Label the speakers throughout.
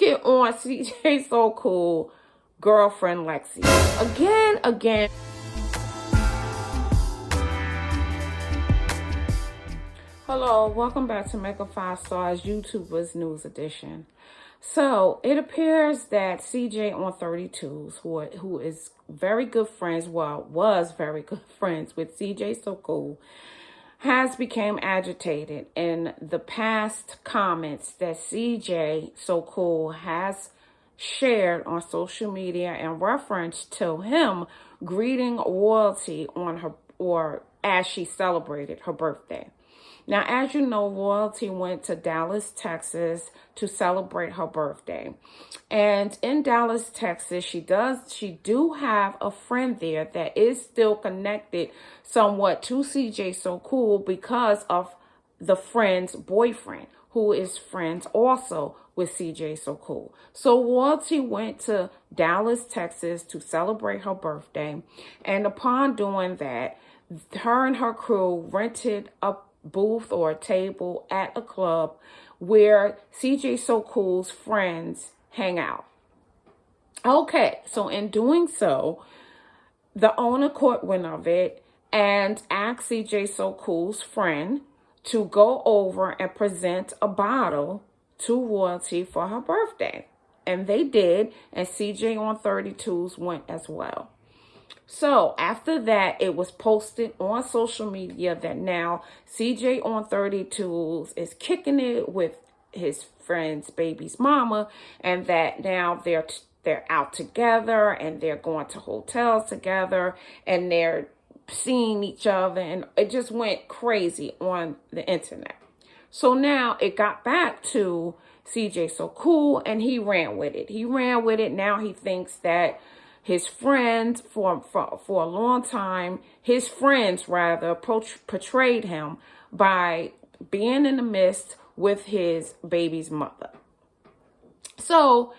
Speaker 1: get on CJ So Cool girlfriend Lexi. Again. Hello, welcome back to Mega 5 Stars YouTubers News Edition. So it appears that CJ on 32s, who is very good friends, was very good friends with CJ So Cool, has become agitated in the past comments that CJ So Cool has shared on social media in reference to him greeting royalty on her, or as she celebrated her birthday. Now, as you know, royalty went to Dallas, Texas to celebrate her birthday. And in Dallas, Texas, she do have a friend there that is still connected somewhat to CJ So Cool because of the friend's boyfriend, who is friends also with CJ So Cool. So royalty went to Dallas, Texas to celebrate her birthday. And upon doing that, her and her crew rented a booth or a table at a club where CJ So Cool's friends hang out. Okay, so in doing so, the owner caught wind of it and asked CJ So Cool's friend to go over and present a bottle to royalty for her birthday. And they did, and CJ on 32s went as well. So after that, it was posted on social media that now CJ on 32s is kicking it with his friend's baby's mama, and that now they're out together and they're going to hotels together and they're seeing each other, and it just went crazy on the internet. So now it got back to CJ So Cool, and he ran with it. Now he thinks that his friends, for a long time, his friends rather portrayed him by being in the midst with his baby's mother. So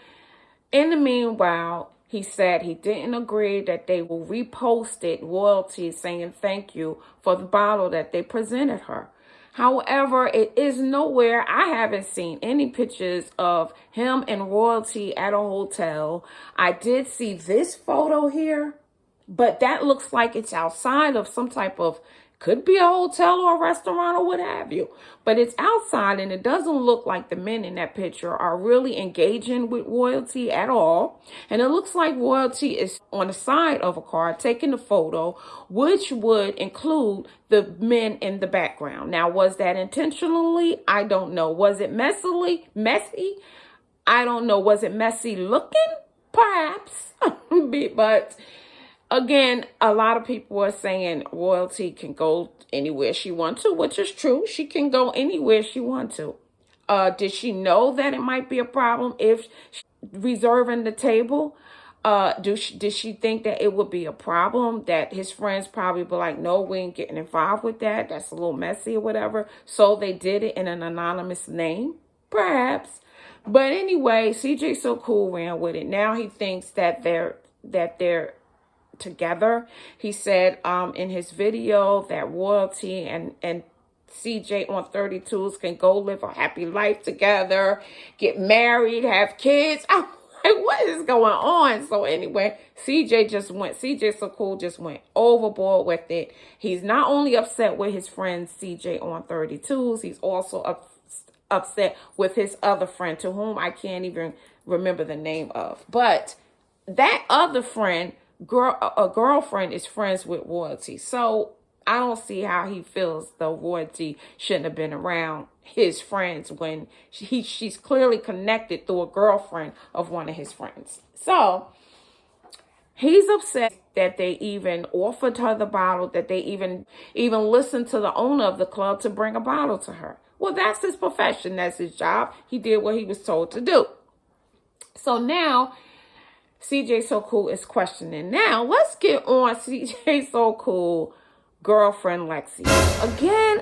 Speaker 1: in the meanwhile, he said he didn't agree that they will repost it, royalty, saying thank you for the bottle that they presented her. However, it is nowhere. I haven't seen any pictures of him and royalty at a hotel. I did see this photo here, but that looks like it's outside of some type of, could be a hotel or a restaurant or what have you. But it's outside, and it doesn't look like the men in that picture are really engaging with royalty at all. And it looks like royalty is on the side of a car taking the photo, which would include the men in the background. Now, was that intentionally? I don't know. Was it messy? I don't know. Was it messy looking? Perhaps. But again, a lot of people are saying royalty can go anywhere she wants to, which is true. She can go anywhere she wants to. Did she know that it might be a problem if reserving the table? Did she think that it would be a problem, that his friends probably be like, no, we ain't getting involved with that. That's a little messy or whatever. So they did it in an anonymous name, perhaps. But anyway, CJ So Cool ran with it. Now he thinks that they're together. He said in his video that royalty and CJ on 32s can go live a happy life together, get married, have kids. I'm like, what is going on? So anyway, CJ So Cool just went overboard with it. He's not only upset with his friend CJ on 32s, he's also upset with his other friend, to whom I can't even remember the name of. But that other friend, a girlfriend, is friends with royalty. So I don't see how he feels the royalty shouldn't have been around his friends when she's clearly connected through a girlfriend of one of his friends. So he's upset that they even offered her the bottle, that they even listened to the owner of the club to bring a bottle to her. Well, that's his profession. That's his job. He did what he was told to do. So now CJ So Cool is questioning. Now let's get on CJ So Cool girlfriend Lexi.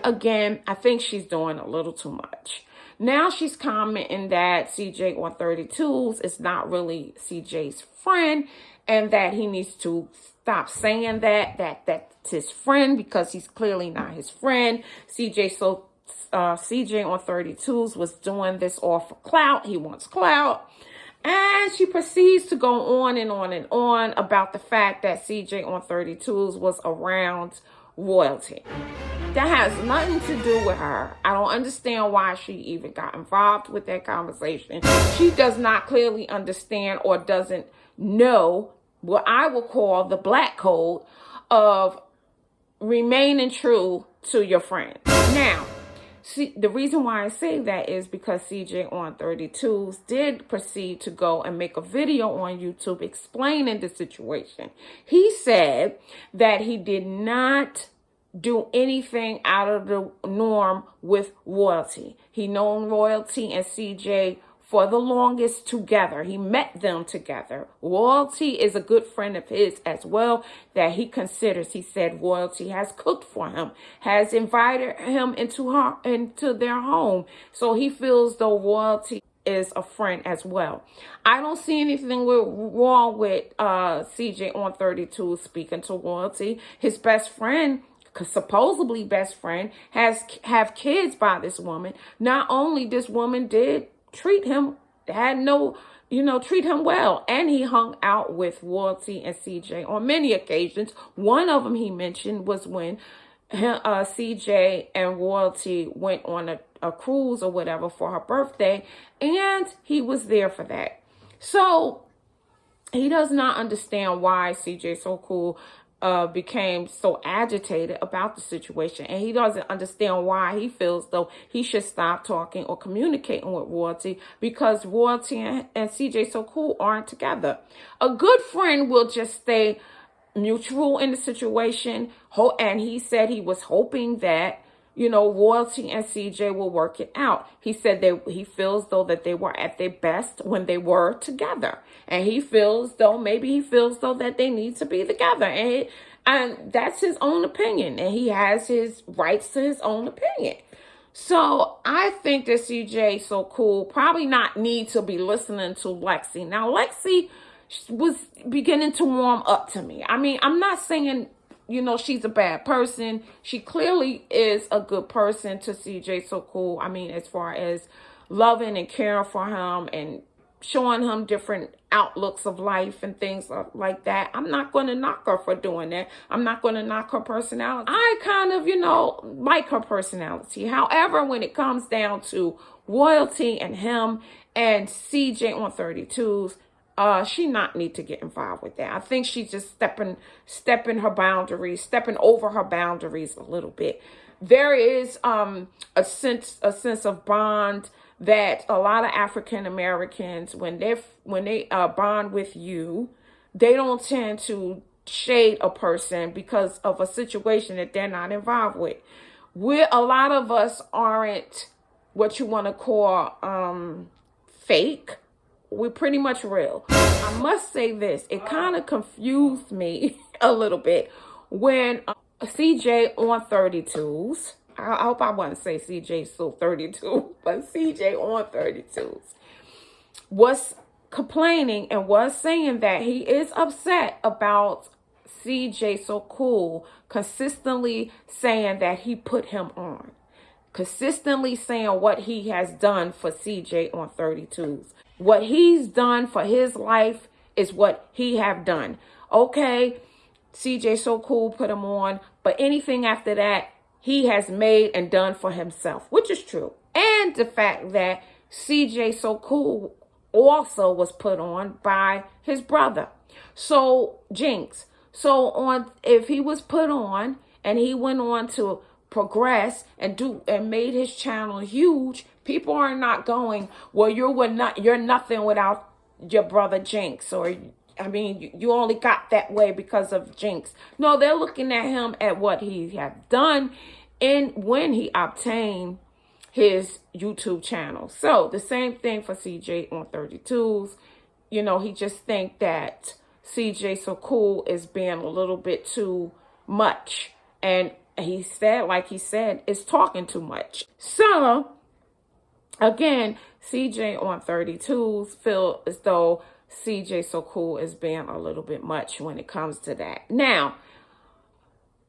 Speaker 1: Again, I think she's doing a little too much. Now she's commenting that CJ on 32s is not really CJ's friend, and that he needs to stop saying that's his friend, because he's clearly not his friend. CJ CJ on 32s was doing this all for clout. He wants clout. And she proceeds to go on and on and on about the fact that CJ on 32s was around royalty. That has nothing to do with her. I don't understand why she even got involved with that conversation. She does not clearly understand or doesn't know what I will call the black code of remaining true to your friends. Now, see, the reason why I say that is because CJ on 32s did proceed to go and make a video on YouTube explaining the situation. He said that he did not do anything out of the norm with royalty. He known royalty and CJ for the longest together. He met them together. Royalty is a good friend of his as well that he considers. He said royalty has cooked for him, has invited him into their home. So he feels though royalty is a friend as well. I don't see anything wrong with CJ on 32 speaking to royalty. His best friend, supposedly best friend, have kids by this woman. Not only this woman did treat him well, and he hung out with royalty and CJ on many occasions. One of them he mentioned was when CJ and royalty went on a cruise or whatever for her birthday, and he was there for that. So he does not understand why CJ So Cool became so agitated about the situation, and he doesn't understand why he feels though he should stop talking or communicating with royalty, because royalty and CJ So Cool aren't together. A good friend will just stay mutual in the situation, and he said he was hoping that royalty and CJ will work it out. He said that he feels though that they were at their best when they were together. And he feels though that they need to be together. And that's his own opinion. And he has his rights to his own opinion. So I think that CJ So Cool probably not need to be listening to Lexi. Now, Lexi was beginning to warm up to me. I mean, I'm not saying she's a bad person. She clearly is a good person to CJ So Cool. I mean, as far as loving and caring for him and showing him different outlooks of life and things like that. I'm not going to knock her for doing that. I'm not going to knock her personality. I kind of, like her personality. However, when it comes down to royalty and him and CJ on 32s, she not need to get involved with that. I think she's just stepping over her boundaries a little bit. There is a sense of bond that a lot of African Americans, when they bond with you, they don't tend to shade a person because of a situation that they're not involved with. A lot of us aren't what you want to call fake. We're pretty much real. I must say this. It kind of confused me a little bit when CJ on 32s, I hope I wouldn't say CJ So 32, but CJ on 32s was complaining and was saying that he is upset about CJ So Cool consistently saying that he put him on. Consistently saying what he has done for CJ on 32s. What he's done for his life is what he have done. Okay, CJ So Cool put him on, but anything after that, he has made and done for himself, which is true. And the fact that CJ So Cool also was put on by his brother. So Jinx. So if he was put on and he went on to progress and made his channel huge, people are not going, well, you're nothing without your brother Jinx, or I mean, you only got that way because of Jinx. No, they're looking at him at what he had done and when he obtained his YouTube channel. So the same thing for CJ on 32s. He just think that CJ So Cool is being a little bit too much. And he said, is talking too much. So again, CJ on 32s feel as though CJ So Cool is being a little bit much when it comes to that. Now,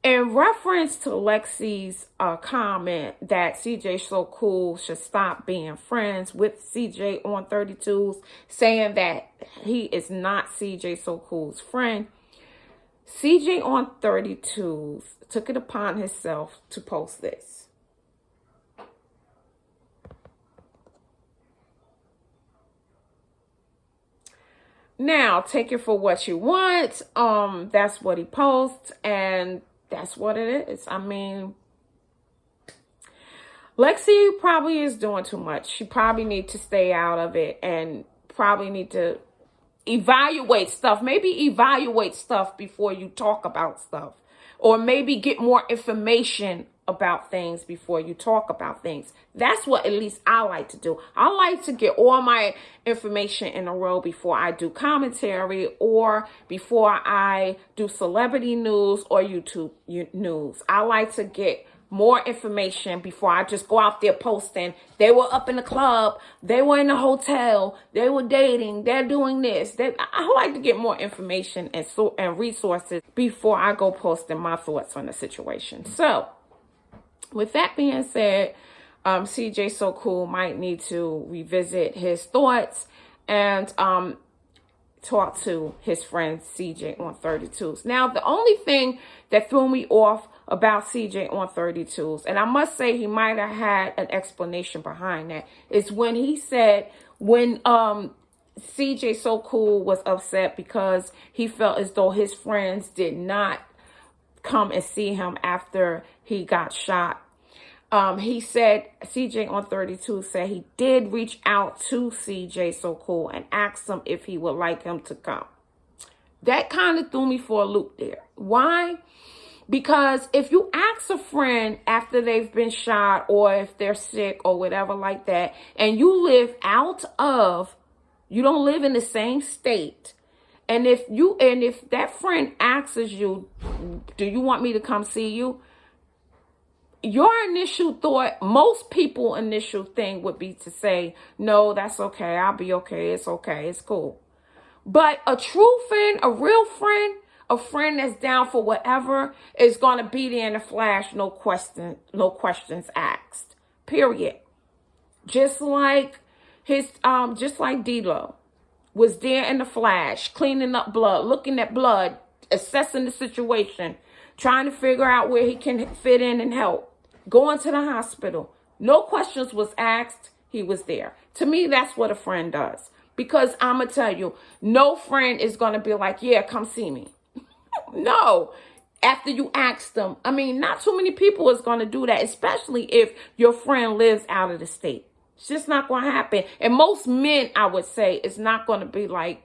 Speaker 1: In reference to Lexi's comment that CJ So Cool should stop being friends with CJ on 32s, saying that he is not CJ So Cool's friend, CJ on 32s took it upon himself to post this. Now, take it for what you want. That's what he posts, and that's what it is. I mean, Lexi probably is doing too much. She probably need to stay out of it and probably need to evaluate stuff. Maybe evaluate stuff before you talk about stuff. Or maybe get more information about things before you talk about things. That's what at least I like to do. I like to get all my information in a row before I do commentary or before I do celebrity news or YouTube news. I like to get more information before I just go out there posting. They were up in the club. They were in the hotel. They were dating. They're doing this. I like to get more information and resources before I go posting my thoughts on the situation. So, with that being said, CJ So Cool might need to revisit his thoughts and talk to his friend CJ on 32s. Now, the only thing that threw me off about CJ on 32s, and I must say he might have had an explanation behind that, is when he said when CJ So Cool was upset because he felt as though his friends did not come and see him after he got shot. He said, CJ on 32 said he did reach out to CJ So Cool and asked him if he would like him to come. That kind of threw me for a loop there. Why? Because if you ask a friend after they've been shot or if they're sick or whatever like that, and you live you don't live in the same state, and if that friend asks you, do you want me to come see you? Your initial thought, most people's initial thing would be to say, no, that's okay. I'll be okay. It's okay. It's cool. But a true friend, a real friend, a friend that's down for whatever is going to be there in a flash. No questions asked. Period. Just like D-Lo was there in the flash, cleaning up blood, looking at blood, assessing the situation, trying to figure out where he can fit in and help. Going to the hospital. No questions was asked. He was there. To me, that's what a friend does. Because I'm going to tell you, no friend is going to be like, yeah, come see me. No. After you ask them. I mean, not too many people is going to do that, especially if your friend lives out of the state. It's just not going to happen. And most men, I would say, is not going to be like,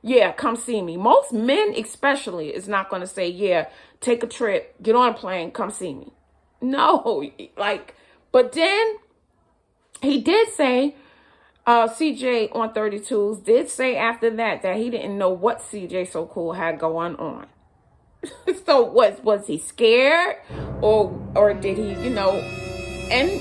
Speaker 1: yeah, come see me. Most men especially is not going to say, yeah, take a trip, get on a plane, come see me. No, but then he did say, CJ on 32s did say after that he didn't know what CJ So Cool had going on. So was he scared or did he,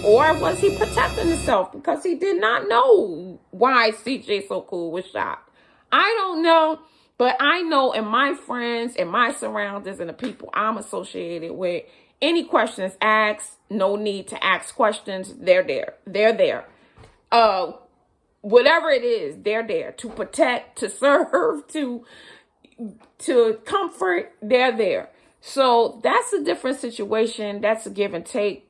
Speaker 1: or was he protecting himself because he did not know why CJ So Cool was shot? I don't know, but I know in my friends and my surroundings and the people I'm associated with, any questions asked, no need to ask questions. They're there. They're there. Whatever it is, they're there to protect, to serve, to comfort. They're there. So that's a different situation. That's a give and take.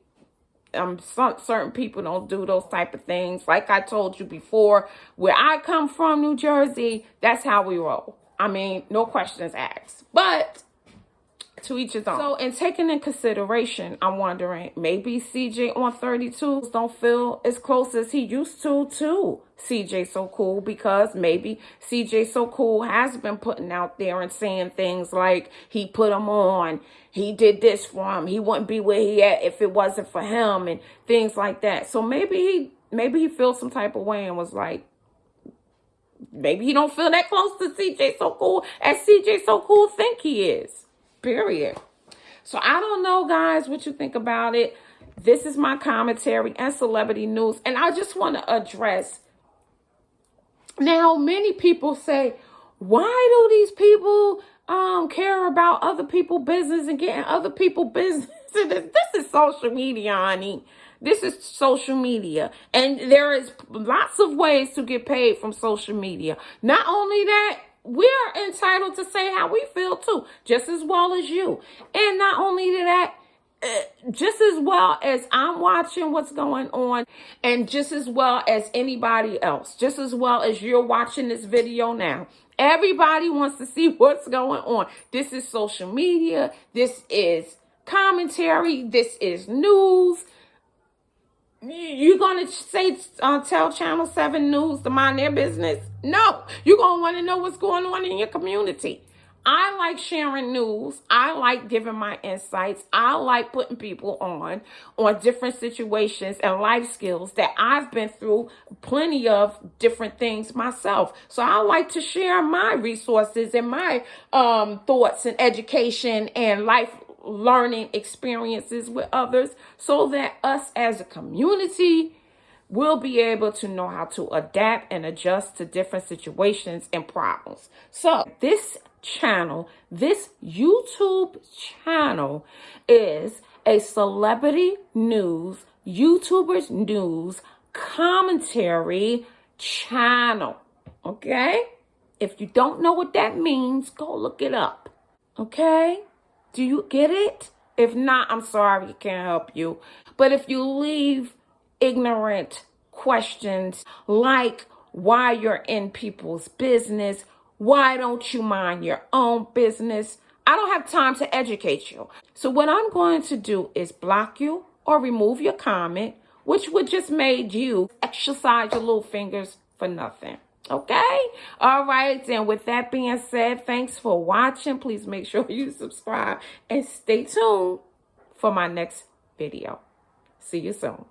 Speaker 1: Certain people don't do those type of things. Like I told you before, where I come from, New Jersey, that's how we roll. I mean, no questions asked. But to each his own. So, in taking in consideration, I'm wondering, maybe CJ on 32s don't feel as close as he used to CJ So Cool, because maybe CJ So Cool has been putting out there and saying things like he put him on, he did this for him, he wouldn't be where he at if it wasn't for him, and things like that. So maybe he feels some type of way and was like, maybe he don't feel that close to CJ So Cool as CJ So Cool think he is. Period. So I don't know, guys, what you think about it. This is my commentary and celebrity news. And I just want to address. Now, many people say, why do these people care about other people's business and getting other people's business. This is social media, honey. This is social media. And there is lots of ways to get paid from social media. Not only that, we're entitled to say how we feel too, just as well as you. And not only that, just as well as I'm watching what's going on, and just as well as anybody else, just as well as you're watching this video now. Everybody wants to see what's going on. This is social media. This is commentary. This is news. You're going to say, tell Channel 7 News to mind their business? No, you're going to want to know what's going on in your community. I like sharing news. I like giving my insights. I like putting people on different situations and life skills that I've been through plenty of different things myself. So I like to share my resources and my thoughts and education and life learning experiences with others, so that us as a community will be able to know how to adapt and adjust to different situations and problems. So this channel, this YouTube channel, is a celebrity news, YouTubers news, commentary channel. Okay? If you don't know what that means, go look it up. Okay? Do you get it? If not, I'm sorry, I can't help you. But if you leave ignorant questions like why you're in people's business, why don't you mind your own business, I don't have time to educate you. So what I'm going to do is block you or remove your comment, which would just make you exercise your little fingers for nothing. Okay? All right. And with that being said, thanks for watching. Please make sure you subscribe and stay tuned for my next video. See you soon.